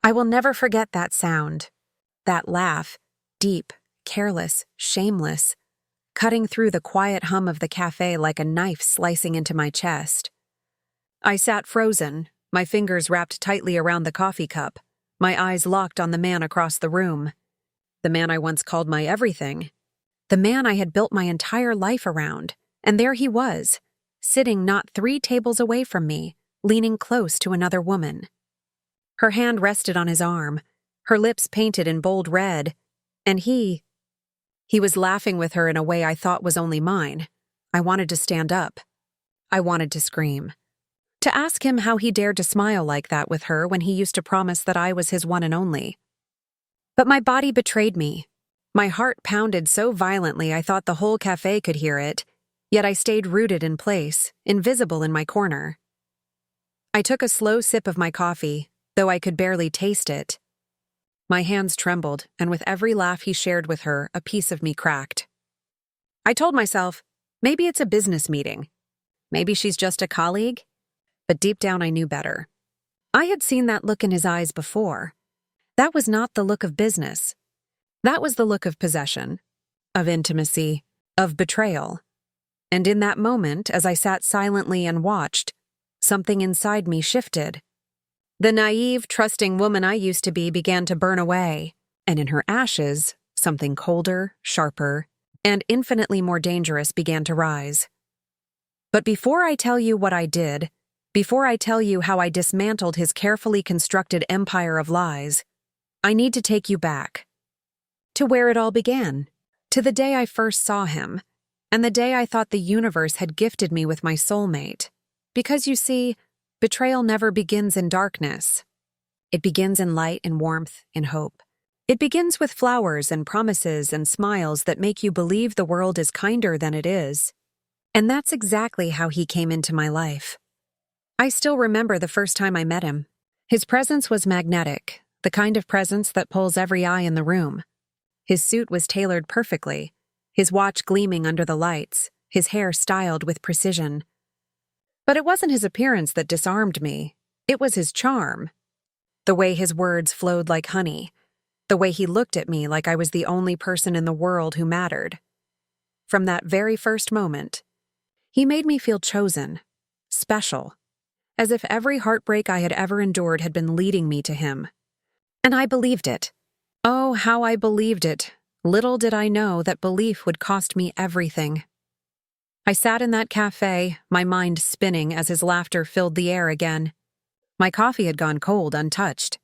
I will never forget that sound, that laugh, deep, careless, shameless, cutting through the quiet hum of the cafe like a knife slicing into my chest. I sat frozen, my fingers wrapped tightly around the coffee cup, my eyes locked on the man across the room. The man I once called my everything. The man I had built my entire life around. And there he was, sitting not 3 tables away from me, leaning close to another woman. Her hand rested on his arm, her lips painted in bold red, and he was laughing with her in a way I thought was only mine. I wanted to stand up. I wanted to scream. To ask him how he dared to smile like that with her when he used to promise that I was his one and only. But my body betrayed me. My heart pounded so violently I thought the whole cafe could hear it, yet I stayed rooted in place, invisible in my corner. I took a slow sip of my coffee, though I could barely taste it. My hands trembled, and with every laugh he shared with her, a piece of me cracked. I told myself, maybe it's a business meeting. Maybe she's just a colleague. But deep down I knew better. I had seen that look in his eyes before. That was not the look of business. That was the look of possession, of intimacy, of betrayal. And in that moment, as I sat silently and watched, something inside me shifted. The naive, trusting woman I used to be began to burn away, and in her ashes, something colder, sharper, and infinitely more dangerous began to rise. But before I tell you what I did, before I tell you how I dismantled his carefully constructed empire of lies, I need to take you back. To where it all began. To the day I first saw him, and the day I thought the universe had gifted me with my soulmate. Because you see, betrayal never begins in darkness. It begins in light and warmth and hope. It begins with flowers and promises and smiles that make you believe the world is kinder than it is. And that's exactly how he came into my life. I still remember the first time I met him. His presence was magnetic, the kind of presence that pulls every eye in the room. His suit was tailored perfectly, his watch gleaming under the lights, his hair styled with precision. But it wasn't his appearance that disarmed me. It was his charm. The way his words flowed like honey. The way he looked at me like I was the only person in the world who mattered. From that very first moment, he made me feel chosen, special. As if every heartbreak I had ever endured had been leading me to him. And I believed it. Oh, how I believed it. Little did I know that belief would cost me everything. I sat in that cafe, my mind spinning as his laughter filled the air again. My coffee had gone cold, untouched.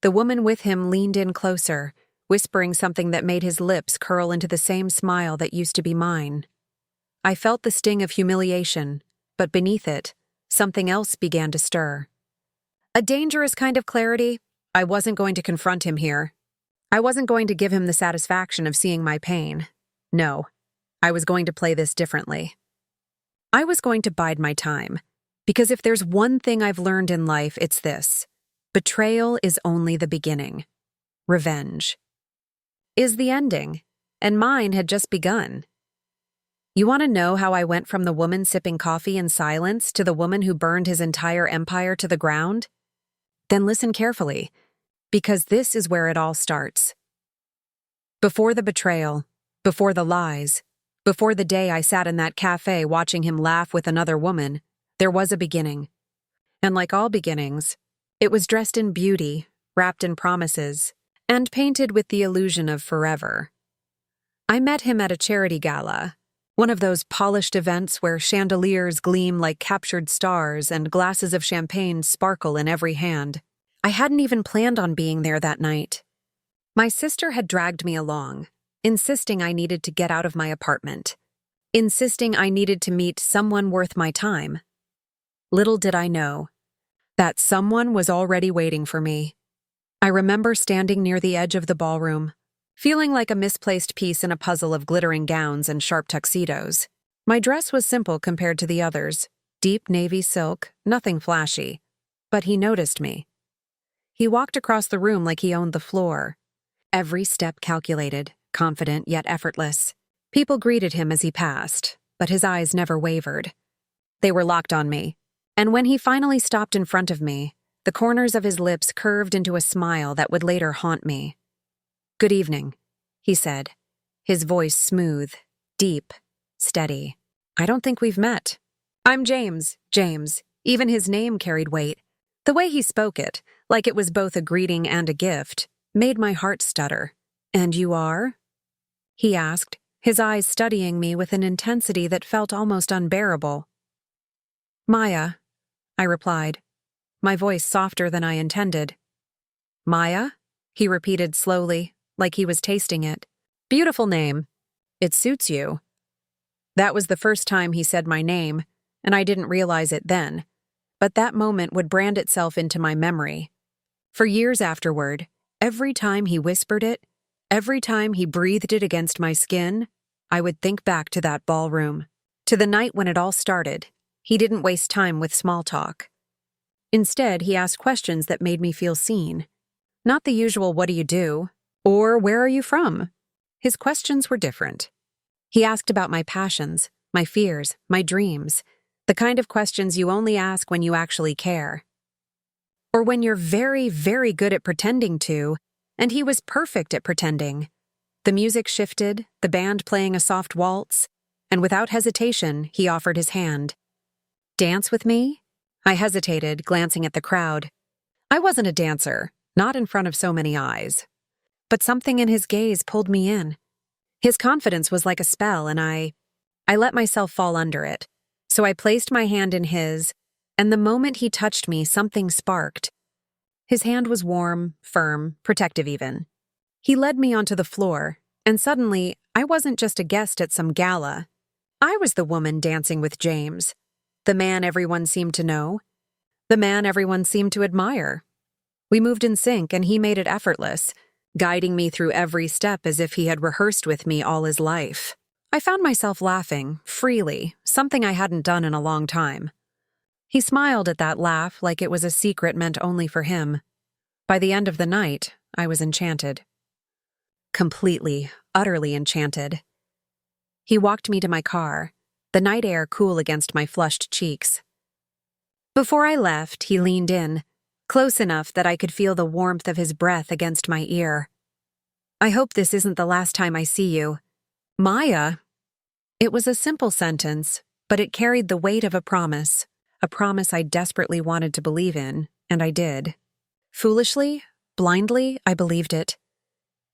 The woman with him leaned in closer, whispering something that made his lips curl into the same smile that used to be mine. I felt the sting of humiliation, but beneath it, something else began to stir. A dangerous kind of clarity. I wasn't going to confront him here. I wasn't going to give him the satisfaction of seeing my pain. No, I was going to play this differently. I was going to bide my time, because if there's one thing I've learned in life, it's this. Betrayal is only the beginning. Revenge is the ending, and mine had just begun. You want to know how I went from the woman sipping coffee in silence to the woman who burned his entire empire to the ground? Then listen carefully, because this is where it all starts. Before the betrayal, before the lies, before the day I sat in that cafe watching him laugh with another woman, there was a beginning. And like all beginnings, it was dressed in beauty, wrapped in promises, and painted with the illusion of forever. I met him at a charity gala. One of those polished events where chandeliers gleam like captured stars and glasses of champagne sparkle in every hand. I hadn't even planned on being there that night. My sister had dragged me along, insisting I needed to get out of my apartment, insisting I needed to meet someone worth my time. Little did I know that someone was already waiting for me. I remember standing near the edge of the ballroom, feeling like a misplaced piece in a puzzle of glittering gowns and sharp tuxedos. My dress was simple compared to the others, deep navy silk, nothing flashy. But he noticed me. He walked across the room like he owned the floor. Every step calculated, confident yet effortless. People greeted him as he passed, but his eyes never wavered. They were locked on me. And when he finally stopped in front of me, the The corners of his lips curved into a smile that would later haunt me. "Good evening," he said, his voice smooth, deep, steady. "I don't think we've met." "I'm James." Even his name carried weight. The way he spoke it, like it was both a greeting and a gift, made my heart stutter. "And you are?" he asked, his eyes studying me with an intensity that felt almost unbearable. "Maya," I replied, my voice softer than I intended. "Maya?" he repeated slowly, like he was tasting it. "Beautiful name. It suits you." That was the first time he said my name, and I didn't realize it then. But that moment would brand itself into my memory. For years afterward, every time he whispered it, every time he breathed it against my skin, I would think back to that ballroom, to the night when it all started. He didn't waste time with small talk. Instead, he asked questions that made me feel seen. Not the usual "what do you do?" or "where are you from?" His questions were different. He asked about my passions, my fears, my dreams, the kind of questions you only ask when you actually care. Or when you're very, very good at pretending to, and he was perfect at pretending. The music shifted, the band playing a soft waltz, and without hesitation, he offered his hand. "Dance with me?" I hesitated, glancing at the crowd. I wasn't a dancer, not in front of so many eyes. But something in his gaze pulled me in. His confidence was like a spell, and I let myself fall under it. So I placed my hand in his, and the moment he touched me, something sparked. His hand was warm, firm, protective even. He led me onto the floor, and suddenly, I wasn't just a guest at some gala. I was the woman dancing with James, the man everyone seemed to know, the man everyone seemed to admire. We moved in sync, and he made it effortless, guiding me through every step as if he had rehearsed with me all his life. I found myself laughing, freely, something I hadn't done in a long time. He smiled at that laugh like it was a secret meant only for him. By the end of the night, I was enchanted. Completely, utterly enchanted. He walked me to my car, the night air cool against my flushed cheeks. Before I left, he leaned in, close enough that I could feel the warmth of his breath against my ear. "I hope this isn't the last time I see you." "Maya?" It was a simple sentence, but it carried the weight of a promise I desperately wanted to believe in, and I did. Foolishly, blindly, I believed it.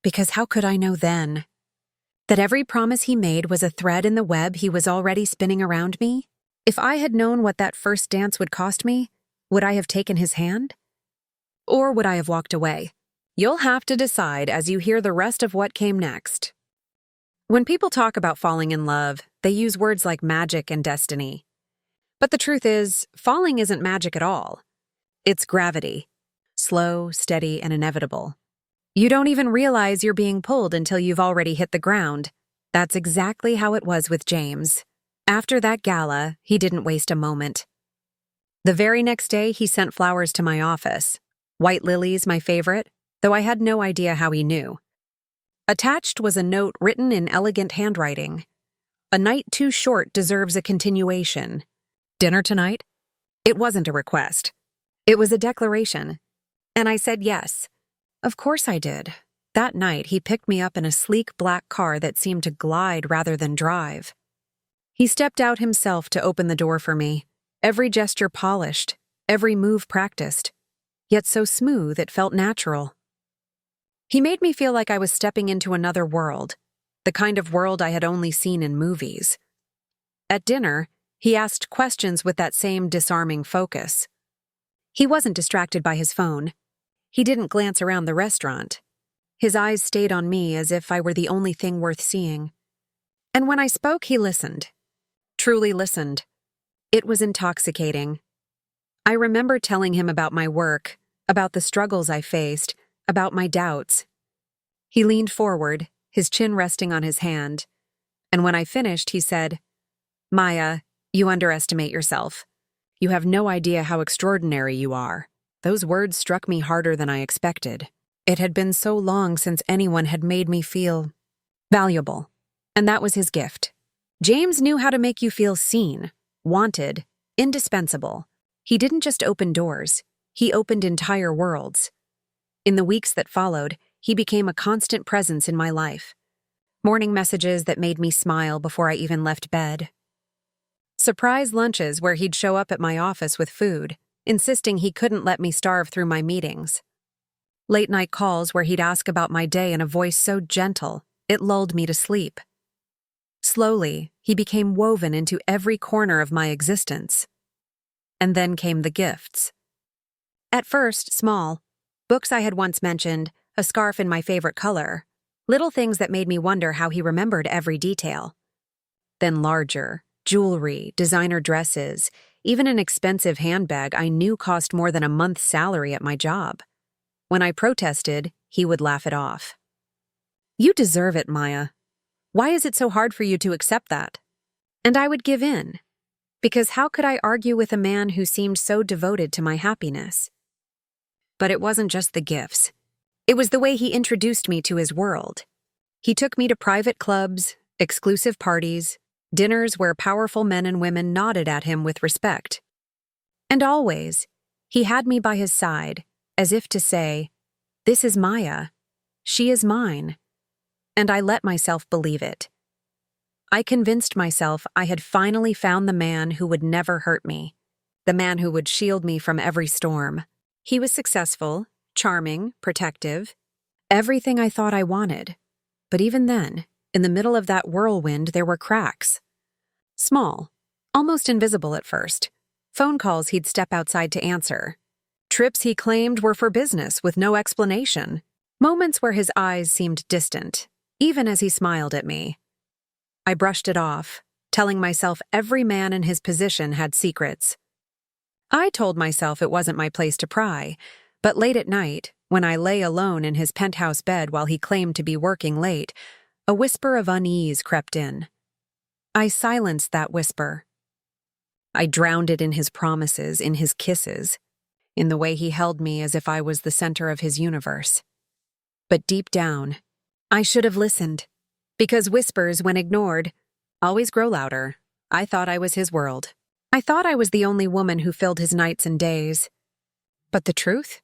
Because how could I know then? That every promise he made was a thread in the web he was already spinning around me? If I had known what that first dance would cost me, would I have taken his hand? Or would I have walked away? You'll have to decide as you hear the rest of what came next. When people talk about falling in love, they use words like magic and destiny. But the truth is, falling isn't magic at all. It's gravity. Slow, steady, and inevitable. You don't even realize you're being pulled until you've already hit the ground. That's exactly how it was with James. After that gala, he didn't waste a moment. The very next day, he sent flowers to my office. White lilies, my favorite, though I had no idea how he knew. Attached was a note written in elegant handwriting. "A night too short deserves a continuation. Dinner tonight?" It wasn't a request. It was a declaration. And I said yes. Of course I did. That night, he picked me up in a sleek black car that seemed to glide rather than drive. He stepped out himself to open the door for me, every gesture polished, every move practiced, yet so smooth it felt natural. He made me feel like I was stepping into another world, the kind of world I had only seen in movies. At dinner, he asked questions with that same disarming focus. He wasn't distracted by his phone. He didn't glance around the restaurant. His eyes stayed on me as if I were the only thing worth seeing. And when I spoke, he listened. Truly listened. It was intoxicating. I remember telling him about my work, about the struggles I faced, about my doubts. He leaned forward, his chin resting on his hand, and when I finished, he said, "Maya, you underestimate yourself. You have no idea how extraordinary you are." Those words struck me harder than I expected. It had been so long since anyone had made me feel valuable, and that was his gift. James knew how to make you feel seen, wanted, indispensable. He didn't just open doors, He opened entire worlds. In the weeks that followed, he became a constant presence in my life. Morning messages that made me smile before I even left bed. Surprise lunches where he'd show up at my office with food, insisting he couldn't let me starve through my meetings. Late-night calls where he'd ask about my day in a voice so gentle, it lulled me to sleep. Slowly, he became woven into every corner of my existence. And then came the gifts. At first, small. Books I had once mentioned, a scarf in my favorite color. Little things that made me wonder how he remembered every detail. Then larger, jewelry, designer dresses, even an expensive handbag I knew cost more than a month's salary at my job. When I protested, he would laugh it off. "You deserve it, Maya. Why is it so hard for you to accept that?" And I would give in, because how could I argue with a man who seemed so devoted to my happiness? But it wasn't just the gifts. It was the way he introduced me to his world. He took me to private clubs, exclusive parties, dinners where powerful men and women nodded at him with respect. And always, he had me by his side, as if to say, "This is Maya. She is mine." And I let myself believe it. I convinced myself I had finally found the man who would never hurt me, the man who would shield me from every storm. He was successful, charming, protective, everything I thought I wanted. But even then, in the middle of that whirlwind, there were cracks. Small, almost invisible at first. Phone calls he'd step outside to answer. Trips he claimed were for business with no explanation. Moments where his eyes seemed distant, even as he smiled at me. I brushed it off, telling myself every man in his position had secrets. I told myself it wasn't my place to pry, but late at night, when I lay alone in his penthouse bed while he claimed to be working late, a whisper of unease crept in. I silenced that whisper. I drowned it in his promises, in his kisses, in the way he held me as if I was the center of his universe. But deep down, I should have listened, because whispers, when ignored, always grow louder. I thought I was his world. I thought I was the only woman who filled his nights and days. But the truth?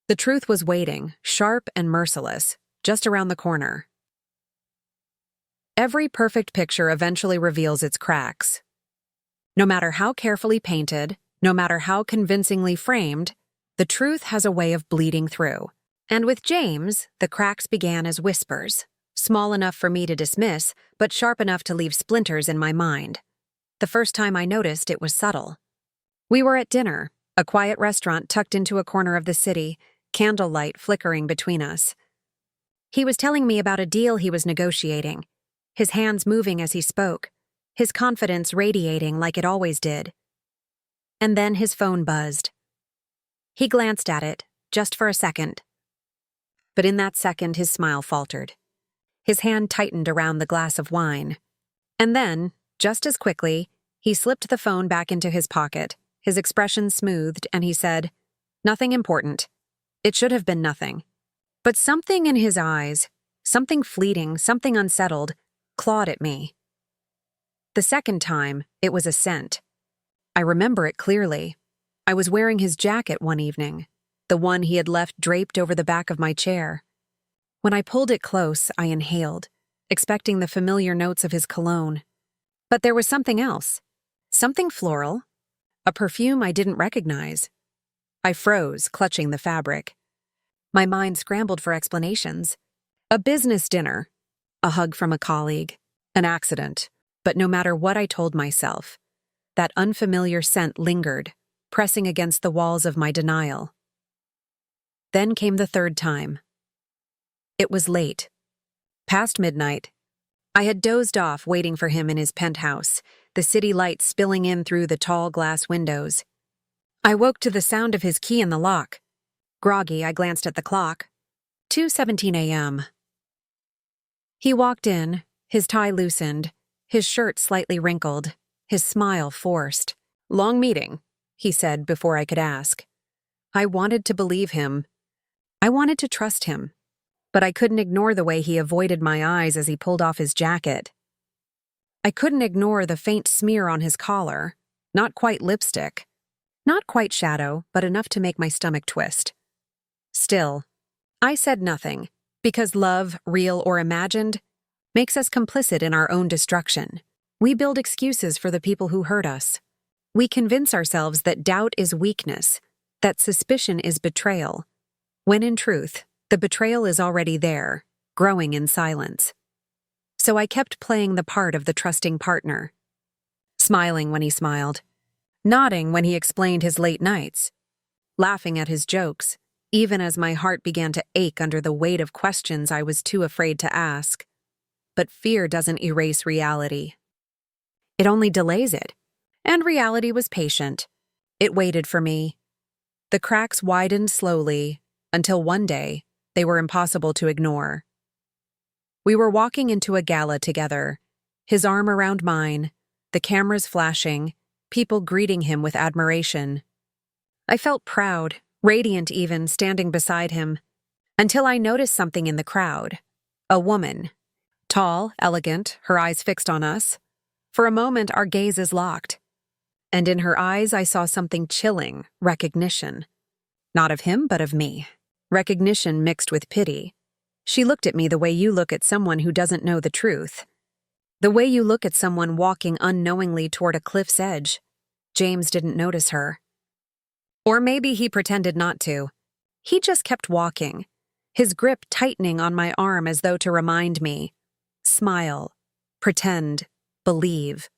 The truth was waiting, sharp and merciless, just around the corner. Every perfect picture eventually reveals its cracks. No matter how carefully painted, no matter how convincingly framed, the truth has a way of bleeding through. And with James, the cracks began as whispers, small enough for me to dismiss, but sharp enough to leave splinters in my mind. The first time I noticed, it was subtle. We were at dinner, a quiet restaurant tucked into a corner of the city, candlelight flickering between us. He was telling me about a deal he was negotiating, his hands moving as he spoke, his confidence radiating like it always did. And then his phone buzzed. He glanced at it, just for a second. But in that second, his smile faltered. His hand tightened around the glass of wine. And then, just as quickly, he slipped the phone back into his pocket, his expression smoothed, and he said, "Nothing important. It should have been nothing." But something in his eyes, something fleeting, something unsettled, clawed at me. The second time, it was a scent. I remember it clearly. I was wearing his jacket one evening, the one he had left draped over the back of my chair. When I pulled it close, I inhaled, expecting the familiar notes of his cologne. But there was something else, something floral, a perfume I didn't recognize. I froze, clutching the fabric. My mind scrambled for explanations. A business dinner, a hug from a colleague, an accident. But no matter what I told myself, that unfamiliar scent lingered, pressing against the walls of my denial. Then came the third time. It was late, past midnight. I had dozed off waiting for him in his penthouse, the city lights spilling in through the tall glass windows. I woke to the sound of his key in the lock. Groggy, I glanced at the clock. 2:17 a.m. He walked in, his tie loosened, his shirt slightly wrinkled, his smile forced. "Long meeting," he said before I could ask. I wanted to believe him. I wanted to trust him. But I couldn't ignore the way he avoided my eyes as he pulled off his jacket. I couldn't ignore the faint smear on his collar, not quite lipstick, Not quite shadow, but enough to make my stomach twist. Still, I said nothing, because love, real or imagined, makes us complicit in our own destruction. We build excuses for the people who hurt us. We convince ourselves that doubt is weakness, that suspicion is betrayal, when in truth, the betrayal is already there, growing in silence. So I kept playing the part of the trusting partner, smiling when he smiled, nodding when he explained his late nights, laughing at his jokes, even as my heart began to ache under the weight of questions I was too afraid to ask. But fear doesn't erase reality. It only delays it. And reality was patient. It waited for me. The cracks widened slowly, until one day, they were impossible to ignore. We were walking into a gala together, his arm around mine, the cameras flashing, people greeting him with admiration. I felt proud, radiant even, standing beside him, until I noticed something in the crowd. A woman. Tall, elegant, her eyes fixed on us. For a moment, our gazes locked. And in her eyes, I saw something chilling, recognition. Not of him, but of me. Recognition mixed with pity. She looked at me the way you look at someone who doesn't know the truth. The way you look at someone walking unknowingly toward a cliff's edge. James didn't notice her. Or maybe he pretended not to. He just kept walking, his grip tightening on my arm as though to remind me. Smile. Pretend. Believe.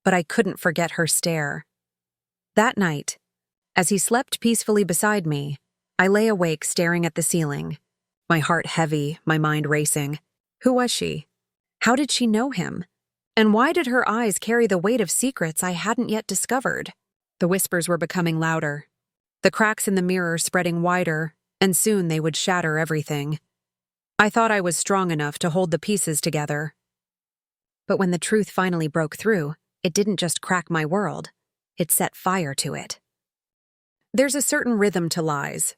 But I couldn't forget her stare. That night, as he slept peacefully beside me, I lay awake staring at the ceiling, my heart heavy, my mind racing. Who was she? How did she know him? And why did her eyes carry the weight of secrets I hadn't yet discovered? The whispers were becoming louder, the cracks in the mirror spreading wider, and soon they would shatter everything. I thought I was strong enough to hold the pieces together. But when the truth finally broke through, it didn't just crack my world, it set fire to it. There's a certain rhythm to lies.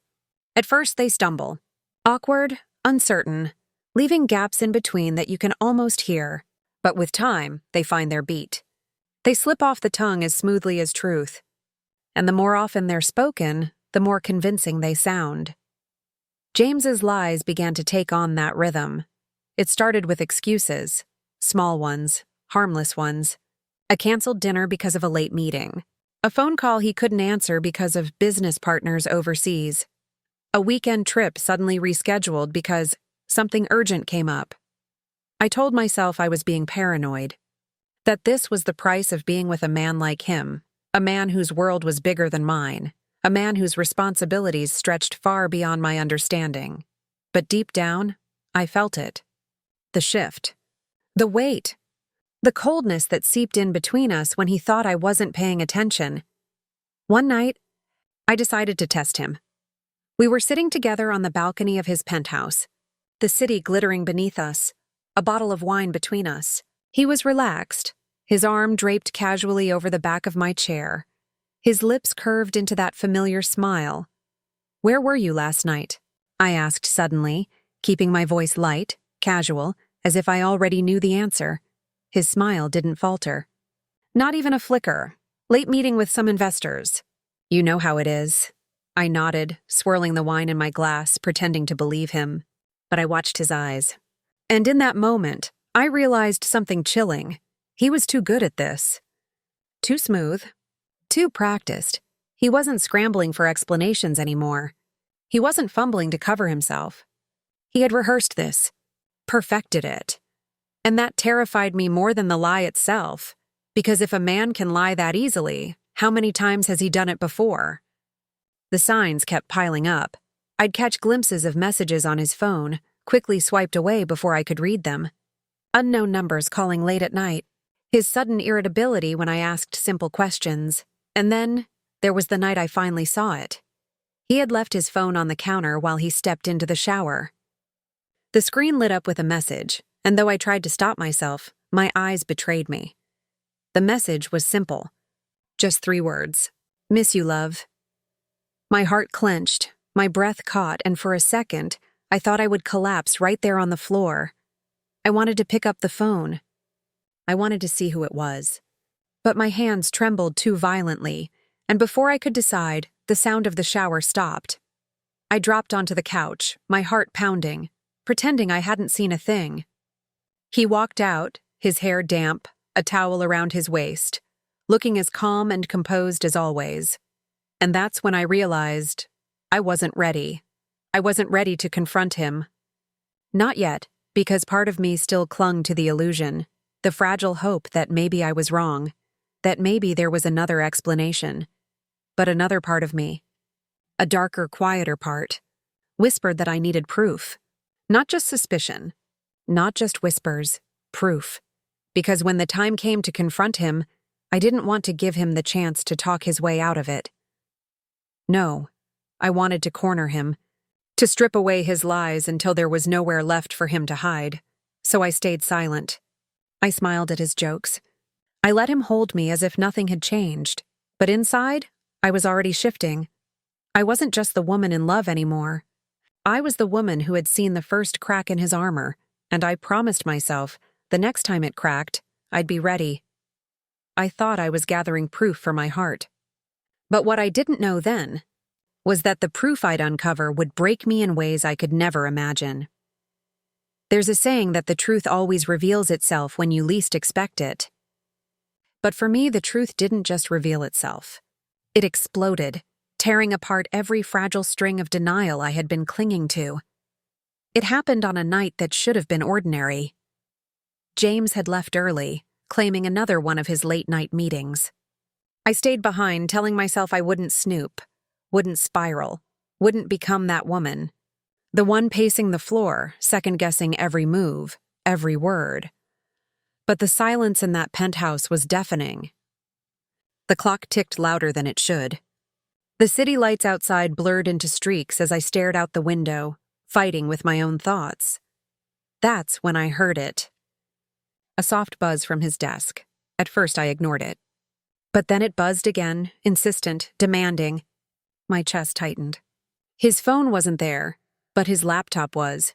At first they stumble, awkward, uncertain, leaving gaps in between that you can almost hear, but with time, they find their beat. They slip off the tongue as smoothly as truth. And the more often they're spoken, the more convincing they sound. James's lies began to take on that rhythm. It started with excuses, small ones, harmless ones. A canceled dinner because of a late meeting. A phone call he couldn't answer because of business partners overseas. A weekend trip suddenly rescheduled because something urgent came up. I told myself I was being paranoid. That this was the price of being with a man like him, a man whose world was bigger than mine, a man whose responsibilities stretched far beyond my understanding. But deep down, I felt it. The shift. The weight. The coldness that seeped in between us when he thought I wasn't paying attention. One night, I decided to test him. We were sitting together on the balcony of his penthouse, the city glittering beneath us, a bottle of wine between us. He was relaxed, his arm draped casually over the back of my chair, his lips curved into that familiar smile. "Where were you last night?" I asked suddenly, keeping my voice light, casual, as if I already knew the answer. His smile didn't falter. "Not even a flicker. Late meeting with some investors." "You know how it is." I nodded, swirling the wine in my glass, pretending to believe him. But I watched his eyes. And in that moment, I realized something chilling. He was too good at this. Too smooth. Too practiced. He wasn't scrambling for explanations anymore. He wasn't fumbling to cover himself. He had rehearsed this. Perfected it. And that terrified me more than the lie itself, because if a man can lie that easily, how many times has he done it before? The signs kept piling up. I'd catch glimpses of messages on his phone, quickly swiped away before I could read them. Unknown numbers calling late at night. His sudden irritability when I asked simple questions. And then, there was the night I finally saw it. He had left his phone on the counter while he stepped into the shower. The screen lit up with a message, and though I tried to stop myself, my eyes betrayed me. The message was simple. Just 3 words. "Miss you, love." My heart clenched, my breath caught, and for a second, I thought I would collapse right there on the floor. I wanted to pick up the phone. I wanted to see who it was. But my hands trembled too violently, And before I could decide, the sound of the shower stopped. I dropped onto the couch, my heart pounding, pretending I hadn't seen a thing. He walked out, his hair damp, a towel around his waist, looking as calm and composed as always. And that's when I realized I wasn't ready. I wasn't ready to confront him. Not yet, because part of me still clung to the illusion, the fragile hope that maybe I was wrong, that maybe there was another explanation. But another part of me, a darker, quieter part, whispered that I needed proof. Not just suspicion, not just whispers, proof. Because when the time came to confront him, I didn't want to give him the chance to talk his way out of it. No, I wanted to corner him, to strip away his lies until there was nowhere left for him to hide. So I stayed silent. I smiled at his jokes. I let him hold me as if nothing had changed. But inside, I was already shifting. I wasn't just the woman in love anymore. I was the woman who had seen the first crack in his armor, and I promised myself, the next time it cracked, I'd be ready. I thought I was gathering proof for my heart. But what I didn't know then was that the proof I'd uncover would break me in ways I could never imagine. There's a saying that the truth always reveals itself when you least expect it. But for me, the truth didn't just reveal itself. It exploded, tearing apart every fragile string of denial I had been clinging to. It happened on a night that should have been ordinary. James had left early, claiming another one of his late-night meetings. I stayed behind, telling myself I wouldn't snoop, wouldn't spiral, wouldn't become that woman. The one pacing the floor, second-guessing every move, every word. But the silence in that penthouse was deafening. The clock ticked louder than it should. The city lights outside blurred into streaks as I stared out the window, fighting with my own thoughts. That's when I heard it. A soft buzz from his desk. At first I ignored it. But then it buzzed again, insistent, demanding. My chest tightened. His phone wasn't there, but his laptop was.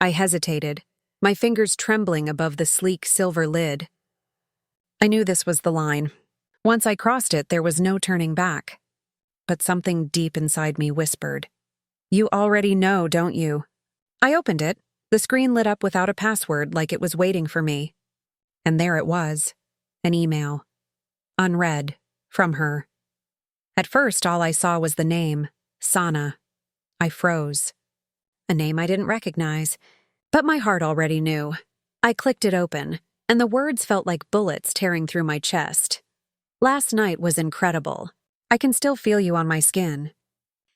I hesitated, my fingers trembling above the sleek silver lid. I knew this was the line. Once I crossed it, there was no turning back. But something deep inside me whispered, "You already know, don't you?" I opened it. The screen lit up without a password, like it was waiting for me. And there it was, an email. Unread, from her. At first, all I saw was the name, Sana. I froze. A name I didn't recognize, but my heart already knew. I clicked it open, and the words felt like bullets tearing through my chest. Last night was incredible. I can still feel you on my skin.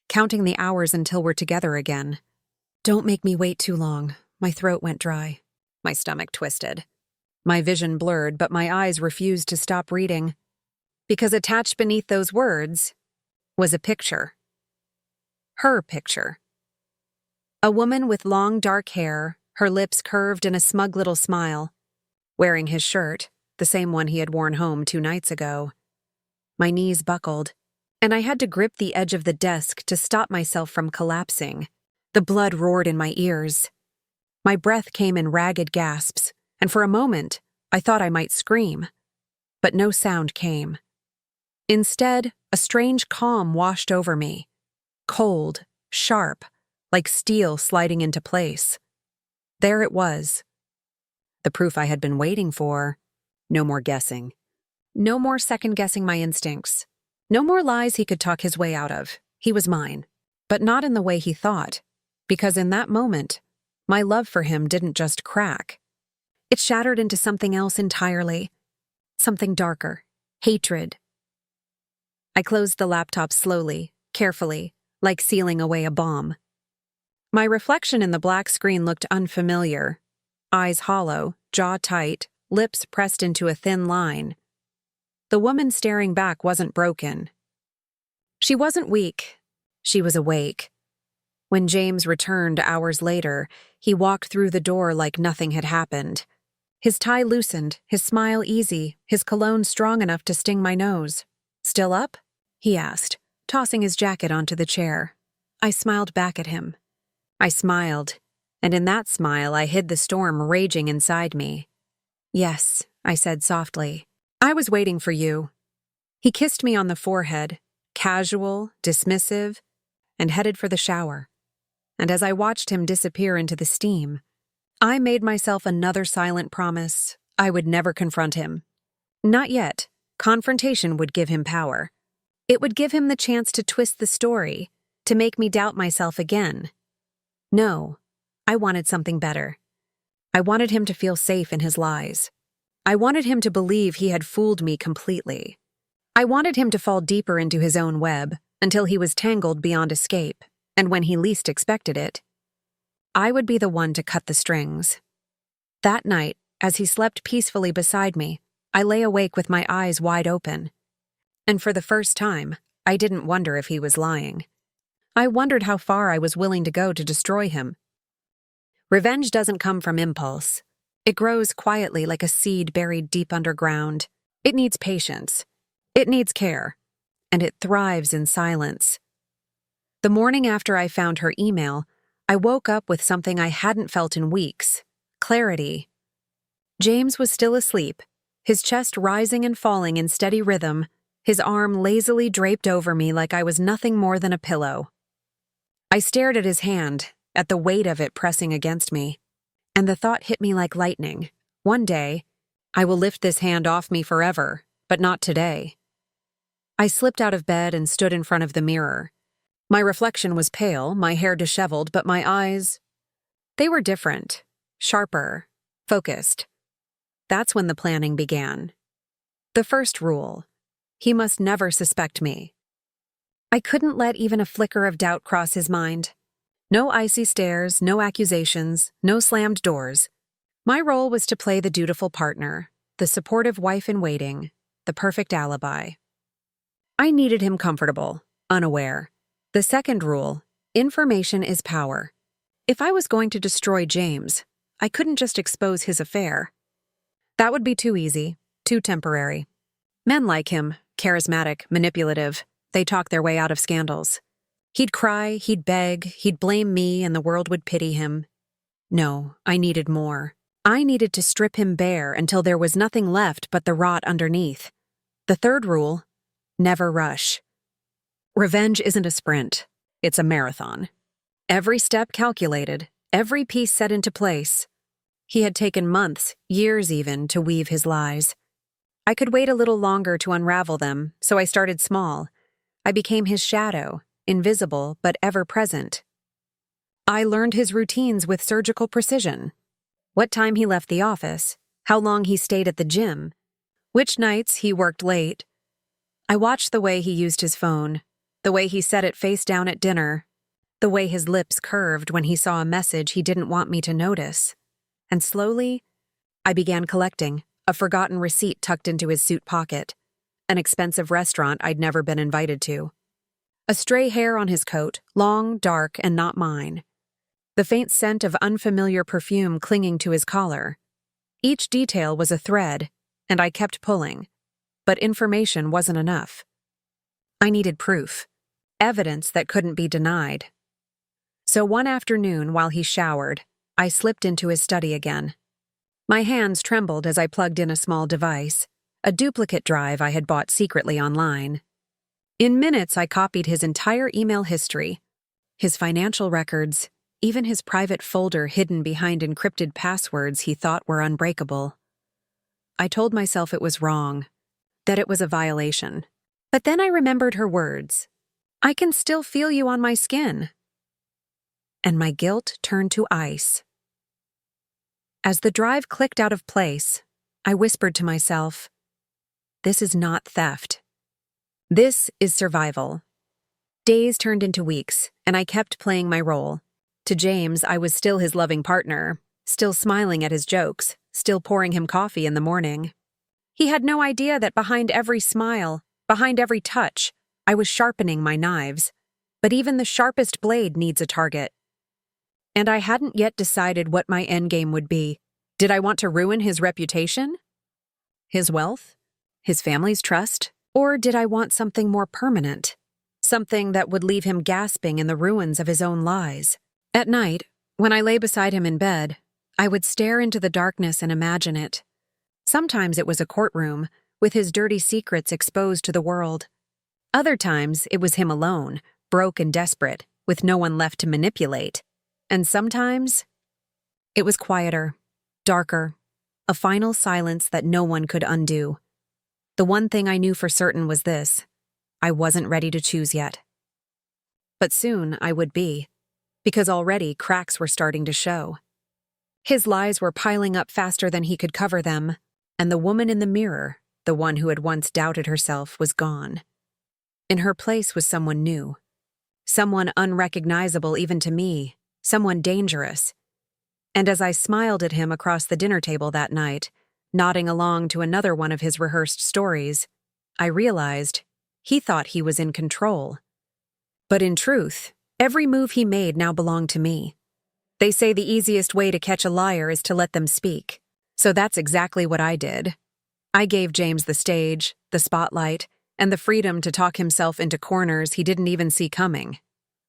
Counting the hours until we're together again. Don't make me wait too long. My throat went dry. My stomach twisted. My vision blurred, but my eyes refused to stop reading. Because attached beneath those words was a picture. Her picture. A woman with long dark hair, her lips curved in a smug little smile, wearing his shirt, the same one he had worn home 2 nights ago. My knees buckled, and I had to grip the edge of the desk to stop myself from collapsing. The blood roared in my ears. My breath came in ragged gasps, and for a moment, I thought I might scream. But no sound came. Instead, a strange calm washed over me. Cold, sharp, like steel sliding into place. There it was. The proof I had been waiting for. No more guessing. No more second-guessing my instincts. No more lies he could talk his way out of. He was mine. But not in the way he thought. Because in that moment, my love for him didn't just crack. It shattered into something else entirely. Something darker. Hatred. I closed the laptop slowly, carefully, like sealing away a bomb. My reflection in the black screen looked unfamiliar. Eyes hollow, jaw tight, lips pressed into a thin line. The woman staring back wasn't broken. She wasn't weak. She was awake. When James returned hours later, he walked through the door like nothing had happened. His tie loosened, his smile easy, his cologne strong enough to sting my nose. "Still up?" he asked, tossing his jacket onto the chair. I smiled back at him. I smiled, and in that smile I hid the storm raging inside me. "Yes," I said softly. "I was waiting for you." He kissed me on the forehead, casual, dismissive, and headed for the shower. And as I watched him disappear into the steam, I made myself another silent promise: I would never confront him. Not yet. Confrontation would give him power. It would give him the chance to twist the story, to make me doubt myself again. No, I wanted something better. I wanted him to feel safe in his lies. I wanted him to believe he had fooled me completely. I wanted him to fall deeper into his own web until he was tangled beyond escape, and when he least expected it, I would be the one to cut the strings. That night, as he slept peacefully beside me, I lay awake with my eyes wide open. And for the first time, I didn't wonder if he was lying. I wondered how far I was willing to go to destroy him. Revenge doesn't come from impulse. It grows quietly like a seed buried deep underground. It needs patience. It needs care. And it thrives in silence. The morning after I found her email, I woke up with something I hadn't felt in weeks: clarity. James was still asleep, his chest rising and falling in steady rhythm, his arm lazily draped over me like I was nothing more than a pillow. I stared at his hand, at the weight of it pressing against me, and the thought hit me like lightning. One day, I will lift this hand off me forever, but not today. I slipped out of bed and stood in front of the mirror. My reflection was pale, my hair disheveled, but my eyes, they were different, sharper, focused. That's when the planning began. The first rule: he must never suspect me. I couldn't let even a flicker of doubt cross his mind. No icy stares, no accusations, no slammed doors. My role was to play the dutiful partner, the supportive wife-in-waiting, the perfect alibi. I needed him comfortable, unaware. The second rule: information is power. If I was going to destroy James, I couldn't just expose his affair. That would be too easy, too temporary. Men like him, charismatic, manipulative, they talk their way out of scandals. He'd cry, he'd beg, he'd blame me, and the world would pity him. No, I needed more. I needed to strip him bare until there was nothing left but the rot underneath. The third rule: never rush. Revenge isn't a sprint, it's a marathon. Every step calculated, every piece set into place. He had taken months, years even, to weave his lies. I could wait a little longer to unravel them, so I started small. I became his shadow, invisible but ever present. I learned his routines with surgical precision. What time he left the office, how long he stayed at the gym, which nights he worked late. I watched the way he used his phone, the way he set it face down at dinner, the way his lips curved when he saw a message he didn't want me to notice. And slowly, I began collecting: a forgotten receipt tucked into his suit pocket, an expensive restaurant I'd never been invited to, a stray hair on his coat, long, dark, and not mine, the faint scent of unfamiliar perfume clinging to his collar. Each detail was a thread, and I kept pulling, but information wasn't enough. I needed proof, evidence that couldn't be denied. So one afternoon, while he showered, I slipped into his study again. My hands trembled as I plugged in a small device, a duplicate drive I had bought secretly online. In minutes, I copied his entire email history, his financial records, even his private folder hidden behind encrypted passwords he thought were unbreakable. I told myself it was wrong, that it was a violation. But then I remembered her words: "I can still feel you on my skin." And my guilt turned to ice. As the drive clicked out of place, I whispered to myself, this is not theft. This is survival. Days turned into weeks, and I kept playing my role. To James, I was still his loving partner, still smiling at his jokes, still pouring him coffee in the morning. He had no idea that behind every smile, behind every touch, I was sharpening my knives. But even the sharpest blade needs a target. And I hadn't yet decided what my endgame would be. Did I want to ruin his reputation? His wealth? His family's trust? Or did I want something more permanent? Something that would leave him gasping in the ruins of his own lies? At night, when I lay beside him in bed, I would stare into the darkness and imagine it. Sometimes it was a courtroom, with his dirty secrets exposed to the world. Other times, it was him alone, broke and desperate, with no one left to manipulate. And sometimes, it was quieter, darker, a final silence that no one could undo. The one thing I knew for certain was this: I wasn't ready to choose yet. But soon I would be, because already cracks were starting to show. His lies were piling up faster than he could cover them, and the woman in the mirror, the one who had once doubted herself, was gone. In her place was someone new, someone unrecognizable even to me, someone dangerous. And as I smiled at him across the dinner table that night, nodding along to another one of his rehearsed stories, I realized he thought he was in control. But in truth, every move he made now belonged to me. They say the easiest way to catch a liar is to let them speak. So that's exactly what I did. I gave James the stage, the spotlight, and the freedom to talk himself into corners he didn't even see coming.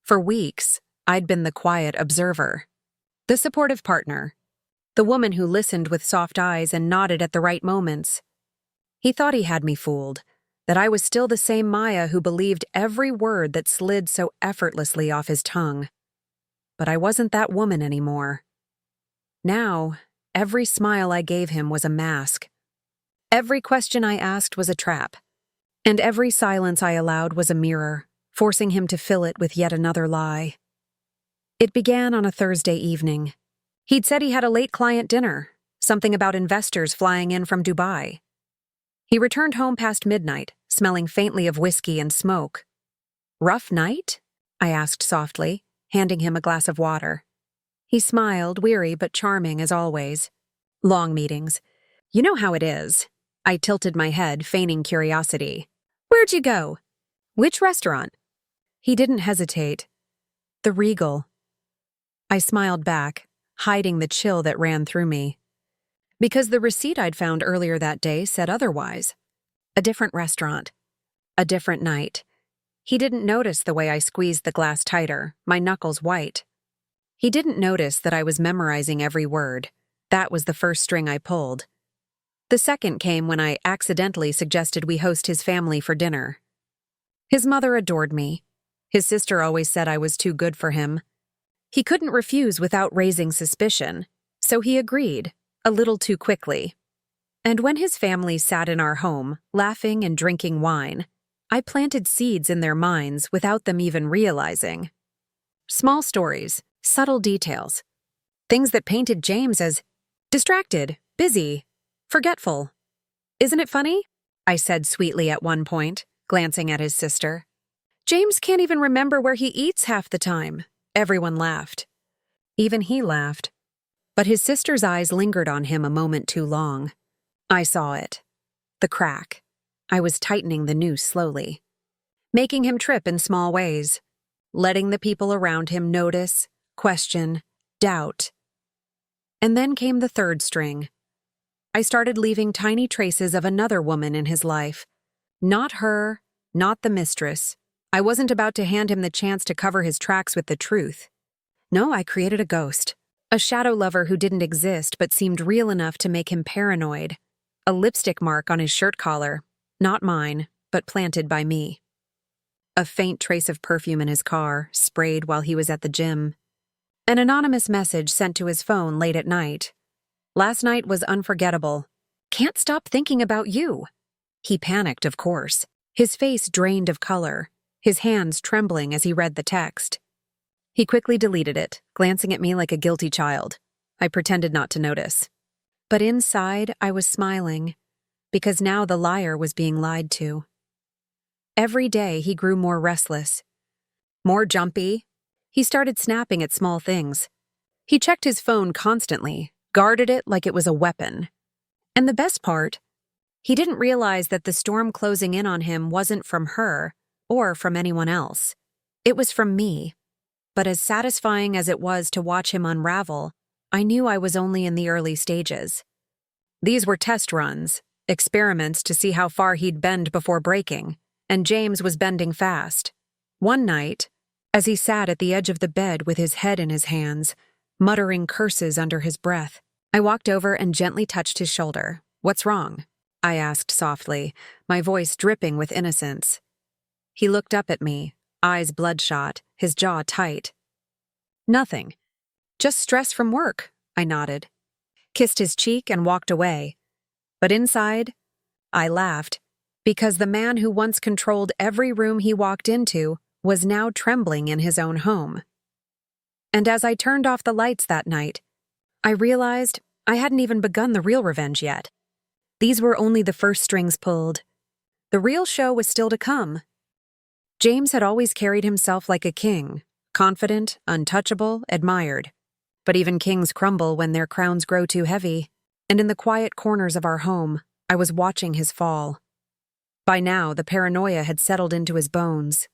For weeks, I'd been the quiet observer, the supportive partner, the woman who listened with soft eyes and nodded at the right moments. He thought he had me fooled, that I was still the same Maya who believed every word that slid so effortlessly off his tongue. But I wasn't that woman anymore. Now, every smile I gave him was a mask. Every question I asked was a trap. And every silence I allowed was a mirror, forcing him to fill it with yet another lie. It began on a Thursday evening. He'd said he had a late client dinner, something about investors flying in from Dubai. He returned home past midnight, smelling faintly of whiskey and smoke. "Rough night?" I asked softly, handing him a glass of water. He smiled, weary but charming as always. "Long meetings. You know how it is." I tilted my head, feigning curiosity. "Where'd you go? Which restaurant?" He didn't hesitate. "The Regal." I smiled back, hiding the chill that ran through me. Because the receipt I'd found earlier that day said otherwise. A different restaurant. A different night. He didn't notice the way I squeezed the glass tighter, my knuckles white. He didn't notice that I was memorizing every word. That was the first string I pulled. The second came when I accidentally suggested we host his family for dinner. His mother adored me. His sister always said I was too good for him. He couldn't refuse without raising suspicion, so he agreed, a little too quickly. And when his family sat in our home, laughing and drinking wine, I planted seeds in their minds without them even realizing. Small stories, subtle details, things that painted James as distracted, busy, forgetful. "Isn't it funny?" I said sweetly at one point, glancing at his sister. "James can't even remember where he eats half the time." Everyone laughed. Even he laughed. But his sister's eyes lingered on him a moment too long. I saw it. The crack. I was tightening the noose slowly, making him trip in small ways, letting the people around him notice, question, doubt. And then came the third string. I started leaving tiny traces of another woman in his life. Not her, not the mistress. I wasn't about to hand him the chance to cover his tracks with the truth. No, I created a ghost. A shadow lover who didn't exist but seemed real enough to make him paranoid. A lipstick mark on his shirt collar. Not mine, but planted by me. A faint trace of perfume in his car, sprayed while he was at the gym. An anonymous message sent to his phone late at night. "Last night was unforgettable. Can't stop thinking about you." He panicked, of course, his face drained of color, his hands trembling as he read the text. He quickly deleted it, glancing at me like a guilty child. I pretended not to notice. But inside, I was smiling, because now the liar was being lied to. Every day, he grew more restless, more jumpy. He started snapping at small things. He checked his phone constantly, guarded it like it was a weapon. And the best part, he didn't realize that the storm closing in on him wasn't from her or from anyone else. It was from me. But as satisfying as it was to watch him unravel, I knew I was only in the early stages. These were test runs, experiments to see how far he'd bend before breaking, and James was bending fast. One night, as he sat at the edge of the bed with his head in his hands, muttering curses under his breath, I walked over and gently touched his shoulder. "What's wrong?" I asked softly, my voice dripping with innocence. He looked up at me, eyes bloodshot, his jaw tight. Nothing. Just stress from work, I nodded. Kissed his cheek and walked away. But inside, I laughed, because the man who once controlled every room he walked into was now trembling in his own home. And as I turned off the lights that night, I realized I hadn't even begun the real revenge yet. These were only the first strings pulled. The real show was still to come. James had always carried himself like a king, confident, untouchable, admired. But even kings crumble when their crowns grow too heavy, and in the quiet corners of our home, I was watching his fall. By now, the paranoia had settled into his bones.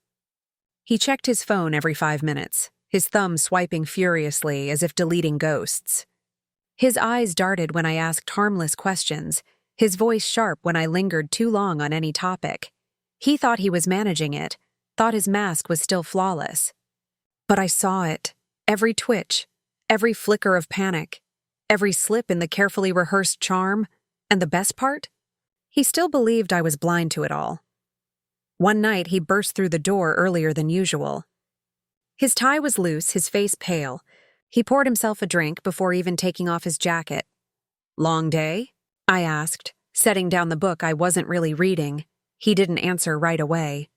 He checked his phone every 5 minutes, his thumb swiping furiously as if deleting ghosts. His eyes darted when I asked harmless questions, his voice sharp when I lingered too long on any topic. He thought he was managing it, thought his mask was still flawless. But I saw it, every twitch, every flicker of panic, every slip in the carefully rehearsed charm, and the best part? He still believed I was blind to it all. One night he burst through the door earlier than usual. His tie was loose, his face pale. He poured himself a drink before even taking off his jacket. "Long day?" I asked, setting down the book I wasn't really reading. He didn't answer right away.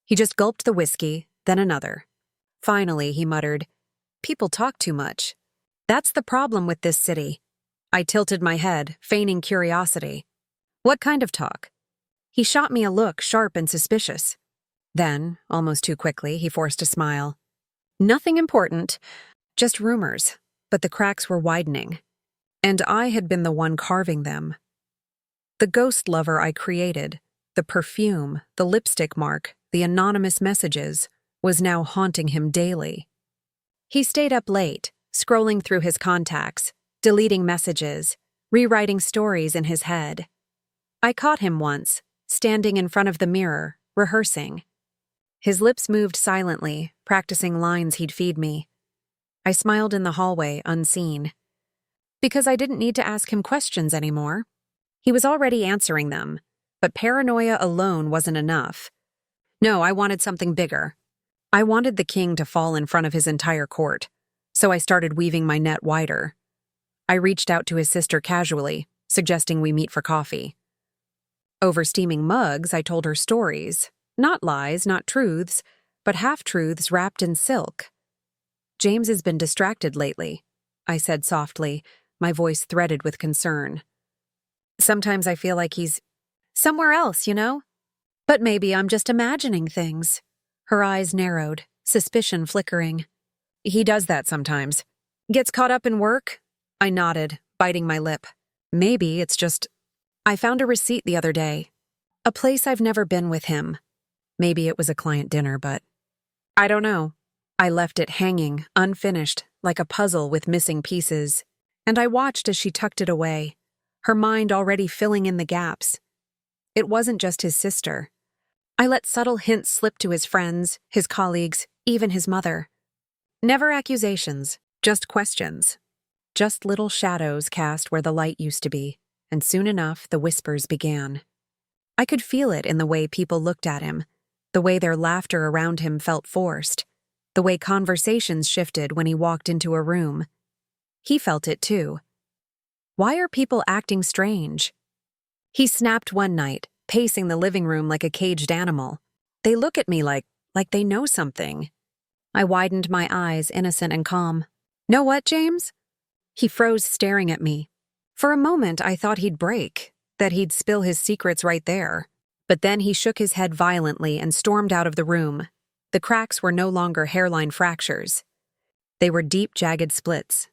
He just gulped the whiskey, then another. Finally, he muttered, "People talk too much. That's the problem with this city." I tilted my head, feigning curiosity. "What kind of talk?" He shot me a look sharp and suspicious. Then, almost too quickly, he forced a smile. "Nothing important, just rumors, but the cracks were widening. And I had been the one carving them. The ghost lover I created, the perfume, the lipstick mark, the anonymous messages, was now haunting him daily. He stayed up late, scrolling through his contacts, deleting messages, rewriting stories in his head. I caught him once, standing in front of the mirror, rehearsing. His lips moved silently, practicing lines he'd feed me. I smiled in the hallway, unseen. Because I didn't need to ask him questions anymore. He was already answering them, but paranoia alone wasn't enough. No, I wanted something bigger. I wanted the king to fall in front of his entire court, so I started weaving my net wider. I reached out to his sister casually, suggesting we meet for coffee. Over steaming mugs, I told her stories. Not lies, not truths, but half-truths wrapped in silk. "James has been distracted lately," I said softly, my voice threaded with concern. "Sometimes I feel like he's somewhere else, you know? But maybe I'm just imagining things." Her eyes narrowed, suspicion flickering. "He does that sometimes. Gets caught up in work?" I nodded, biting my lip. "Maybe it's just... I found a receipt the other day. A place I've never been with him. Maybe it was a client dinner, but... I don't know." I left it hanging, unfinished, like a puzzle with missing pieces, and I watched as she tucked it away, her mind already filling in the gaps. It wasn't just his sister. I let subtle hints slip to his friends, his colleagues, even his mother. Never accusations, just questions. Just little shadows cast where the light used to be, and soon enough the whispers began. I could feel it in the way people looked at him, the way their laughter around him felt forced, the way conversations shifted when he walked into a room. He felt it too. Why are people acting strange? He snapped one night, pacing the living room like a caged animal. They look at me like they know something. I widened my eyes, innocent and calm. "Know what, James?" He froze, staring at me. For a moment, I thought he'd break, that he'd spill his secrets right there. But then he shook his head violently and stormed out of the room. The cracks were no longer hairline fractures. They were deep, jagged splits.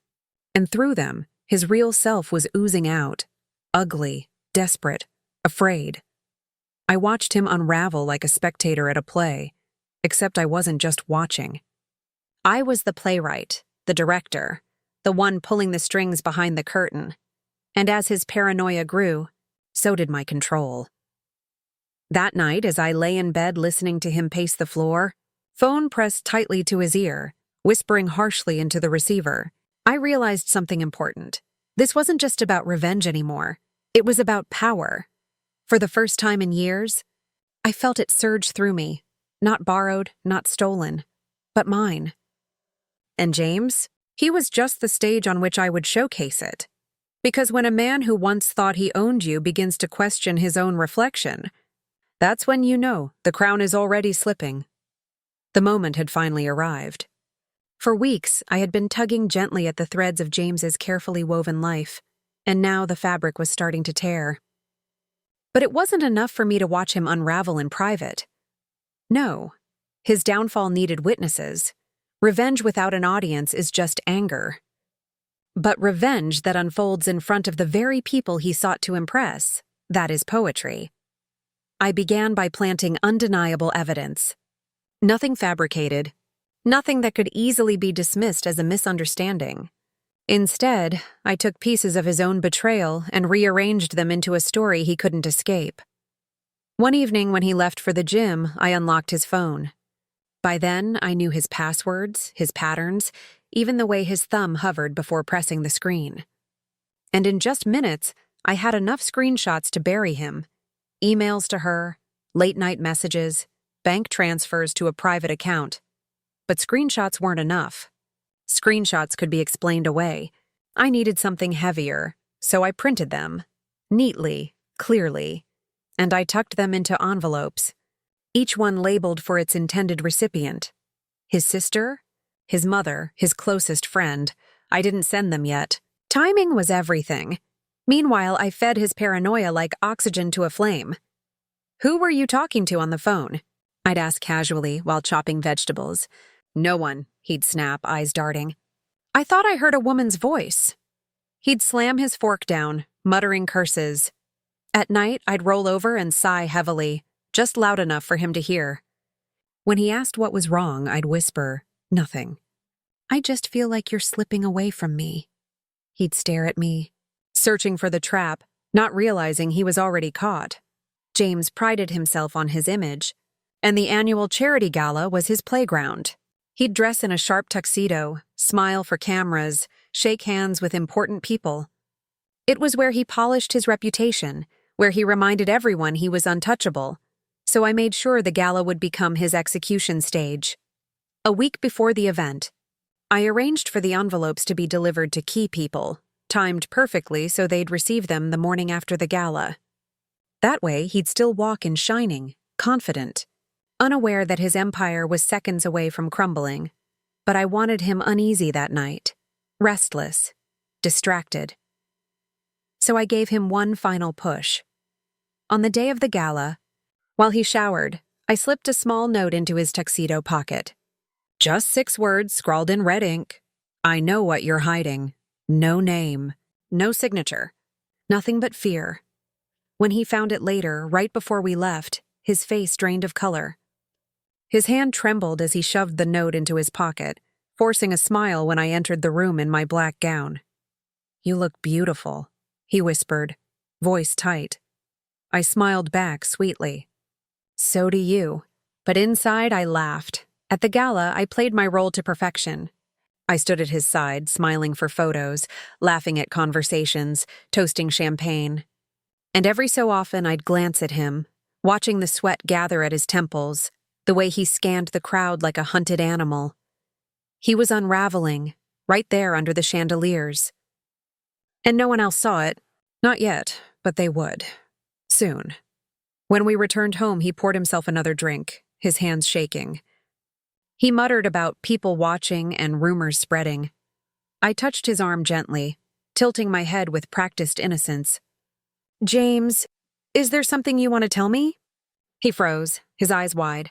And through them, his real self was oozing out. Ugly, desperate, afraid. I watched him unravel like a spectator at a play, except I wasn't just watching. I was the playwright, the director, the one pulling the strings behind the curtain. And as his paranoia grew, so did my control. That night, as I lay in bed listening to him pace the floor, phone pressed tightly to his ear, whispering harshly into the receiver, I realized something important. This wasn't just about revenge anymore. It was about power. For the first time in years, I felt it surge through me, not borrowed, not stolen, but mine. And James? He was just the stage on which I would showcase it. Because when a man who once thought he owned you begins to question his own reflection, that's when you know the crown is already slipping. The moment had finally arrived. For weeks, I had been tugging gently at the threads of James's carefully woven life, and now the fabric was starting to tear. But it wasn't enough for me to watch him unravel in private. No, his downfall needed witnesses. Revenge without an audience is just anger. But revenge that unfolds in front of the very people he sought to impress, that is poetry. I began by planting undeniable evidence. Nothing fabricated, nothing that could easily be dismissed as a misunderstanding. Instead, I took pieces of his own betrayal and rearranged them into a story he couldn't escape. One evening when he left for the gym, I unlocked his phone. By then, I knew his passwords, his patterns, even the way his thumb hovered before pressing the screen. And in just minutes, I had enough screenshots to bury him. Emails to her, late-night messages, bank transfers to a private account. But screenshots weren't enough. Screenshots could be explained away. I needed something heavier, so I printed them, neatly, clearly, and I tucked them into envelopes, each one labeled for its intended recipient. His sister, his mother, his closest friend. I didn't send them yet. Timing was everything. Meanwhile, I fed his paranoia like oxygen to a flame. "Who were you talking to on the phone?" I'd ask casually while chopping vegetables. "No one," he'd snap, eyes darting. "I thought I heard a woman's voice." He'd slam his fork down, muttering curses. At night, I'd roll over and sigh heavily, just loud enough for him to hear. When he asked what was wrong, I'd whisper, "Nothing. I just feel like you're slipping away from me." He'd stare at me, searching for the trap, not realizing he was already caught. James prided himself on his image, and the annual charity gala was his playground. He'd dress in a sharp tuxedo, smile for cameras, shake hands with important people. It was where he polished his reputation, where he reminded everyone he was untouchable. So I made sure the gala would become his execution stage. A week before the event, I arranged for the envelopes to be delivered to key people, timed perfectly so they'd receive them the morning after the gala. That way, he'd still walk in shining, confident, unaware that his empire was seconds away from crumbling. But I wanted him uneasy that night, restless, distracted. So I gave him one final push. On the day of the gala, while he showered, I slipped a small note into his tuxedo pocket. Just 6 words scrawled in red ink. "I know what you're hiding." No name, no signature, nothing but fear. When he found it later, right before we left, his face drained of color. His hand trembled as he shoved the note into his pocket, forcing a smile when I entered the room in my black gown. "You look beautiful," he whispered, voice tight. I smiled back sweetly. "So do you." But inside, I laughed. At the gala, I played my role to perfection. I stood at his side, smiling for photos, laughing at conversations, toasting champagne. And every so often, I'd glance at him, watching the sweat gather at his temples, the way he scanned the crowd like a hunted animal. He was unraveling, right there under the chandeliers. And no one else saw it. Not yet, but they would. Soon. When we returned home, he poured himself another drink, his hands shaking. He muttered about people watching and rumors spreading. I touched his arm gently, tilting my head with practiced innocence. "James, is there something you want to tell me?" He froze, his eyes wide.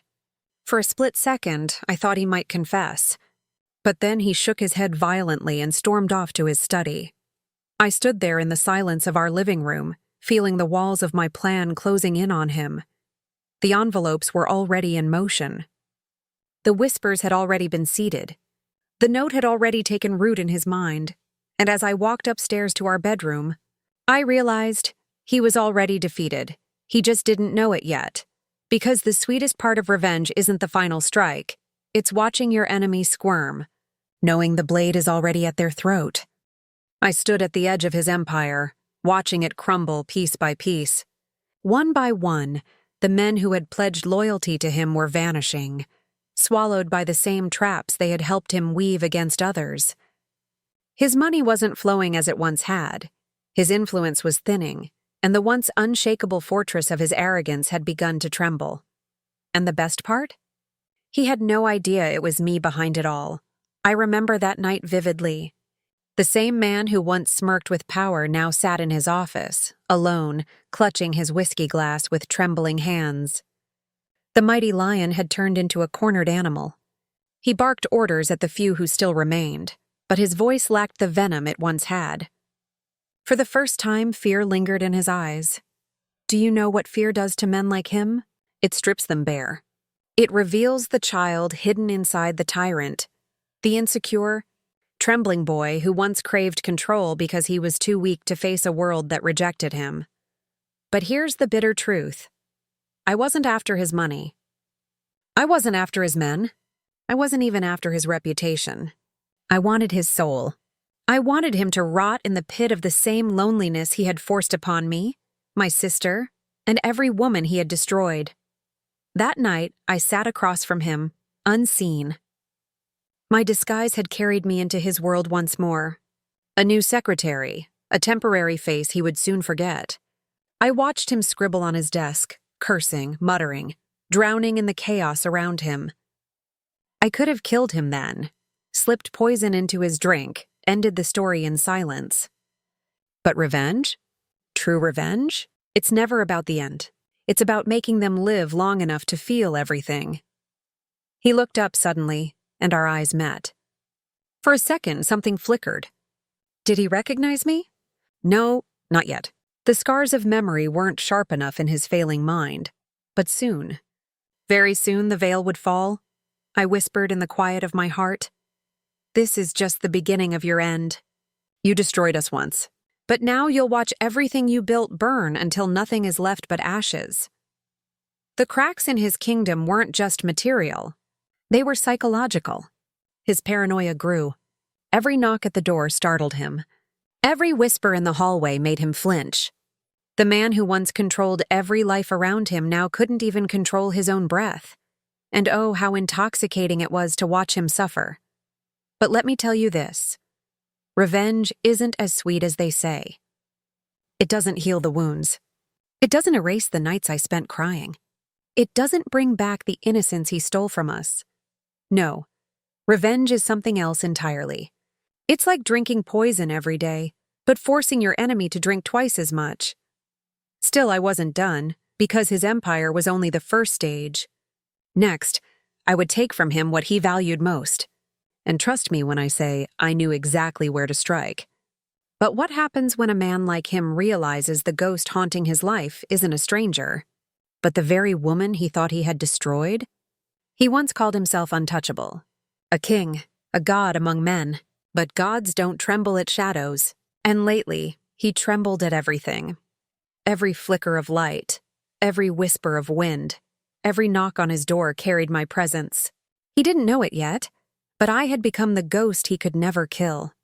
For a split second, I thought he might confess. But then he shook his head violently and stormed off to his study. I stood there in the silence of our living room, feeling the walls of my plan closing in on him. The envelopes were already in motion. The whispers had already been seeded. The note had already taken root in his mind, and as I walked upstairs to our bedroom, I realized he was already defeated. He just didn't know it yet. Because the sweetest part of revenge isn't the final strike. It's watching your enemy squirm, knowing the blade is already at their throat. I stood at the edge of his empire, watching it crumble piece by piece. One by one, the men who had pledged loyalty to him were vanishing, swallowed by the same traps they had helped him weave against others. His money wasn't flowing as it once had. His influence was thinning, and the once unshakable fortress of his arrogance had begun to tremble. And the best part? He had no idea it was me behind it all. I remember that night vividly. The same man who once smirked with power now sat in his office, alone, clutching his whiskey glass with trembling hands. The mighty lion had turned into a cornered animal. He barked orders at the few who still remained, but his voice lacked the venom it once had. For the first time, fear lingered in his eyes. Do you know what fear does to men like him? It strips them bare. It reveals the child hidden inside the tyrant, the insecure, trembling boy who once craved control because he was too weak to face a world that rejected him. But here's the bitter truth. I wasn't after his money. I wasn't after his men. I wasn't even after his reputation. I wanted his soul. I wanted him to rot in the pit of the same loneliness he had forced upon me, my sister, and every woman he had destroyed. That night, I sat across from him, unseen. My disguise had carried me into his world once more. A new secretary, a temporary face he would soon forget. I watched him scribble on his desk, cursing, muttering, drowning in the chaos around him. I could have killed him then, slipped poison into his drink, ended the story in silence. But revenge? True revenge? It's never about the end. It's about making them live long enough to feel everything. He looked up suddenly, and our eyes met. For a second, something flickered. Did he recognize me? No, not yet. The scars of memory weren't sharp enough in his failing mind. But soon, very soon, the veil would fall. I whispered in the quiet of my heart. This is just the beginning of your end. You destroyed us once. But now you'll watch everything you built burn until nothing is left but ashes. The cracks in his kingdom weren't just material. They were psychological. His paranoia grew. Every knock at the door startled him. Every whisper in the hallway made him flinch. The man who once controlled every life around him now couldn't even control his own breath. And oh, how intoxicating it was to watch him suffer. But let me tell you this. Revenge isn't as sweet as they say. It doesn't heal the wounds. It doesn't erase the nights I spent crying. It doesn't bring back the innocence he stole from us. No, revenge is something else entirely. It's like drinking poison every day, but forcing your enemy to drink twice as much. Still, I wasn't done, because his empire was only the first stage. Next, I would take from him what he valued most. And trust me when I say I knew exactly where to strike. But what happens when a man like him realizes the ghost haunting his life isn't a stranger, but the very woman he thought he had destroyed? He once called himself untouchable, a king, a god among men, but gods don't tremble at shadows. And lately, he trembled at everything. Every flicker of light, every whisper of wind, every knock on his door carried my presence. He didn't know it yet, but I had become the ghost he could never kill.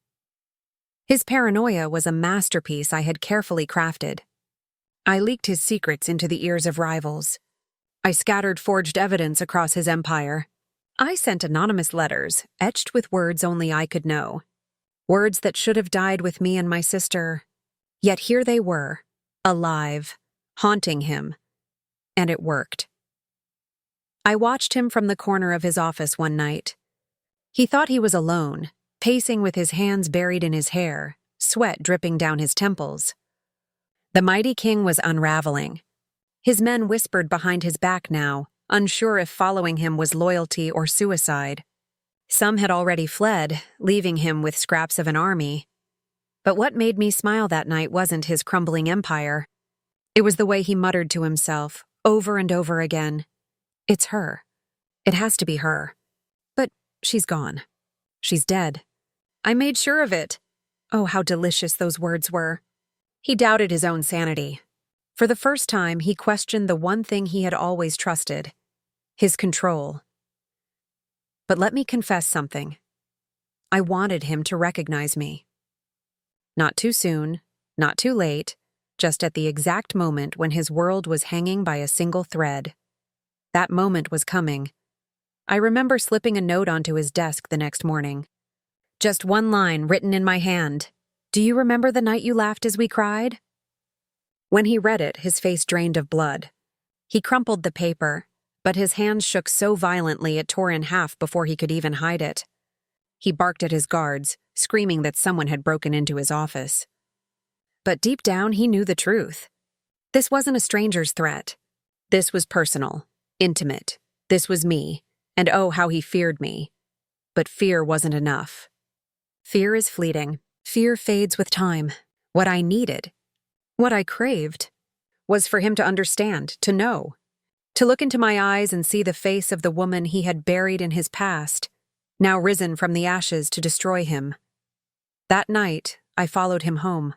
His paranoia was a masterpiece I had carefully crafted. I leaked his secrets into the ears of rivals. I scattered forged evidence across his empire. I sent anonymous letters, etched with words only I could know. Words that should have died with me and my sister. Yet here they were, alive, haunting him. And it worked. I watched him from the corner of his office one night. He thought he was alone, pacing with his hands buried in his hair, sweat dripping down his temples. The mighty king was unraveling. His men whispered behind his back now, unsure if following him was loyalty or suicide. Some had already fled, leaving him with scraps of an army. But what made me smile that night wasn't his crumbling empire. It was the way he muttered to himself, over and over again. It's her. It has to be her. But she's gone. She's dead. I made sure of it. Oh, how delicious those words were. He doubted his own sanity. For the first time, he questioned the one thing he had always trusted, his control. But let me confess something. I wanted him to recognize me. Not too soon, Not too late, just at the exact moment when his world was hanging by a single thread. That moment was coming. I remember slipping a note onto his desk the next morning. Just one line written in my hand. "Do you remember the night you laughed as we cried?" When he read it, his face drained of blood. He crumpled the paper, but his hands shook so violently it tore in half before he could even hide it. He barked at his guards, screaming that someone had broken into his office. But deep down, he knew the truth. This wasn't a stranger's threat. This was personal, intimate. This was me, and oh, how he feared me. But fear wasn't enough. Fear is fleeting. Fear fades with time. What I needed, what I craved, was for him to understand, to know, to look into my eyes and see the face of the woman he had buried in his past, now risen from the ashes to destroy him. That night, I followed him home.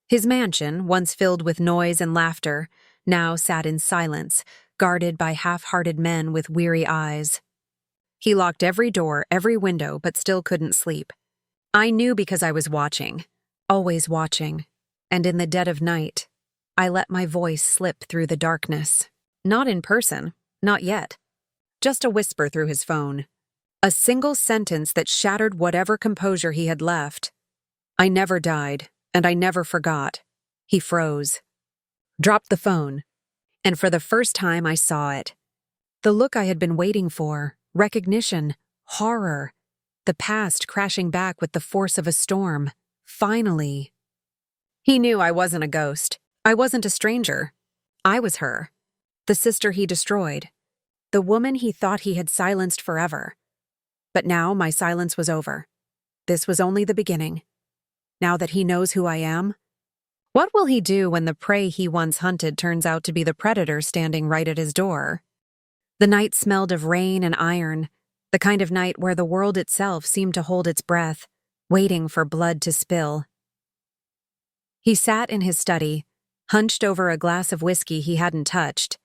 His mansion, once filled with noise and laughter, now sat in silence, guarded by half-hearted men with weary eyes. He locked every door, every window, but still couldn't sleep. I knew because I was watching, always watching, and in the dead of night, I let my voice slip through the darkness. Not in person, not yet. Just a whisper through his phone. A single sentence that shattered whatever composure he had left. I never died, and I never forgot. He froze. Dropped the phone. And for the first time I saw it. The look I had been waiting for, recognition, horror. The past crashing back with the force of a storm. Finally. He knew I wasn't a ghost. I wasn't a stranger. I was her. The sister he destroyed. The woman he thought he had silenced forever. But now my silence was over. This was only the beginning. Now that he knows who I am, what will he do when the prey he once hunted turns out to be the predator standing right at his door? The night smelled of rain and iron, the kind of night where the world itself seemed to hold its breath, waiting for blood to spill. He sat in his study, hunched over a glass of whiskey he hadn't touched.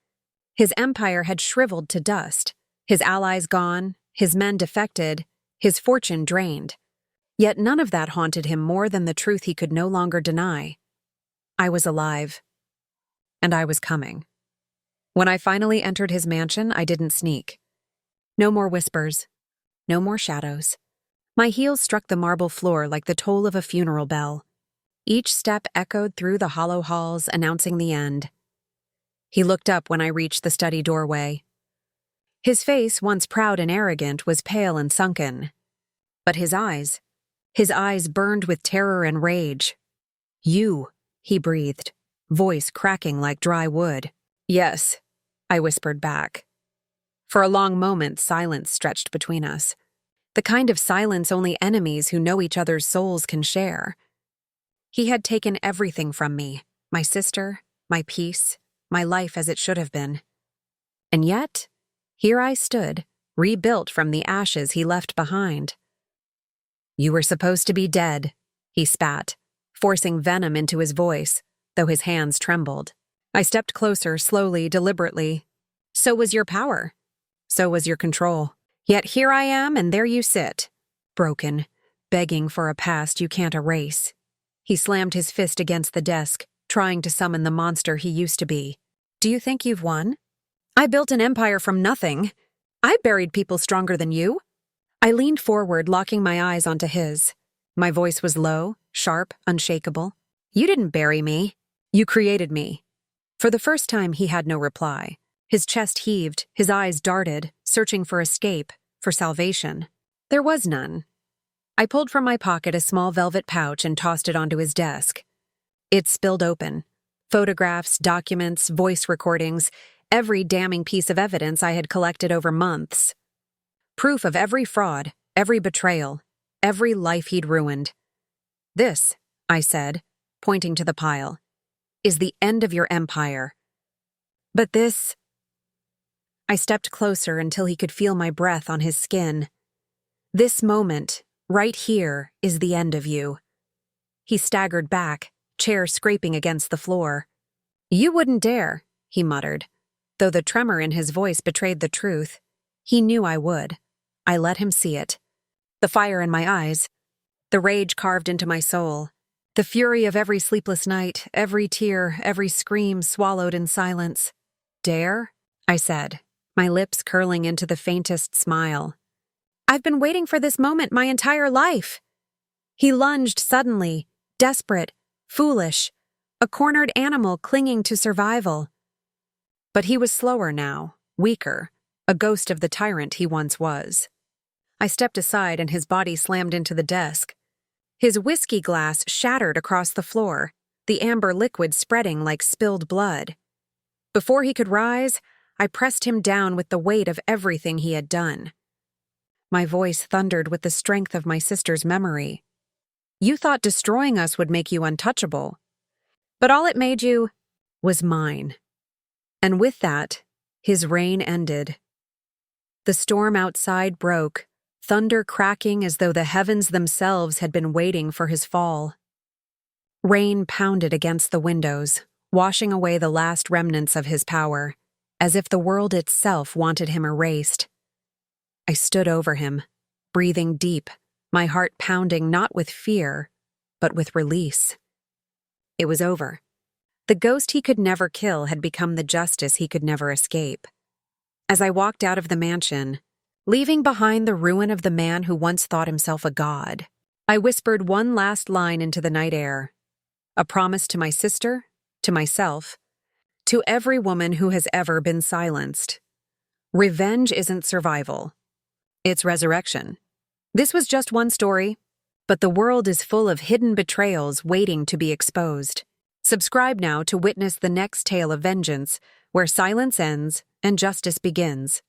His empire had shriveled to dust, his allies gone, his men defected, his fortune drained. Yet none of that haunted him more than the truth he could no longer deny. I was alive. And I was coming. When I finally entered his mansion, I didn't sneak. No more whispers. No more shadows. My heels struck the marble floor like the toll of a funeral bell. Each step echoed through the hollow halls, announcing the end. He looked up when I reached the study doorway. His face, once proud and arrogant, was pale and sunken. But his eyes burned with terror and rage. "You," he breathed, voice cracking like dry wood. "Yes," I whispered back. For a long moment, silence stretched between us. The kind of silence only enemies who know each other's souls can share. He had taken everything from me, my sister, my peace, my life as it should have been. And yet, here I stood, rebuilt from the ashes he left behind. "You were supposed to be dead," he spat, forcing venom into his voice, though his hands trembled. I stepped closer, slowly, deliberately. "So was your power. So was your control. Yet here I am, and there you sit, broken, begging for a past you can't erase." He slammed his fist against the desk, trying to summon the monster he used to be. "Do you think you've won? I built an empire from nothing. I buried people stronger than you." I leaned forward, locking my eyes onto his. My voice was low, sharp, unshakable. "You didn't bury me. You created me." For the first time, he had no reply. His chest heaved, his eyes darted, searching for escape, for salvation. There was none. I pulled from my pocket a small velvet pouch and tossed it onto his desk. It spilled open. Photographs, documents, voice recordings, every damning piece of evidence I had collected over months. Proof of every fraud, every betrayal, every life he'd ruined. "This," I said, pointing to the pile, "is the end of your empire. But this—" I stepped closer until he could feel my breath on his skin. "This moment, right here, is the end of you." He staggered back, chair scraping against the floor. "You wouldn't dare," he muttered. Though the tremor in his voice betrayed the truth, he knew I would. I let him see it. The fire in my eyes, the rage carved into my soul. The fury of every sleepless night, every tear, every scream swallowed in silence. "Dare?" I said, my lips curling into the faintest smile. "I've been waiting for this moment my entire life." He lunged suddenly, desperate, foolish, a cornered animal clinging to survival. But he was slower now, weaker, a ghost of the tyrant he once was. I stepped aside and his body slammed into the desk. His whiskey glass shattered across the floor, the amber liquid spreading like spilled blood. Before he could rise, I pressed him down with the weight of everything he had done. My voice thundered with the strength of my sister's memory. "You thought destroying us would make you untouchable. But all it made you was mine." And with that, his reign ended. The storm outside broke, thunder cracking as though the heavens themselves had been waiting for his fall. Rain pounded against the windows, washing away the last remnants of his power, as if the world itself wanted him erased. I stood over him, breathing deep, my heart pounding not with fear, but with release. It was over. The ghost he could never kill had become the justice he could never escape. As I walked out of the mansion, leaving behind the ruin of the man who once thought himself a god, I whispered one last line into the night air, a promise to my sister, to myself, to every woman who has ever been silenced. Revenge isn't survival. It's resurrection. This was just one story, but the world is full of hidden betrayals waiting to be exposed. Subscribe now to witness the next tale of vengeance, where silence ends and justice begins.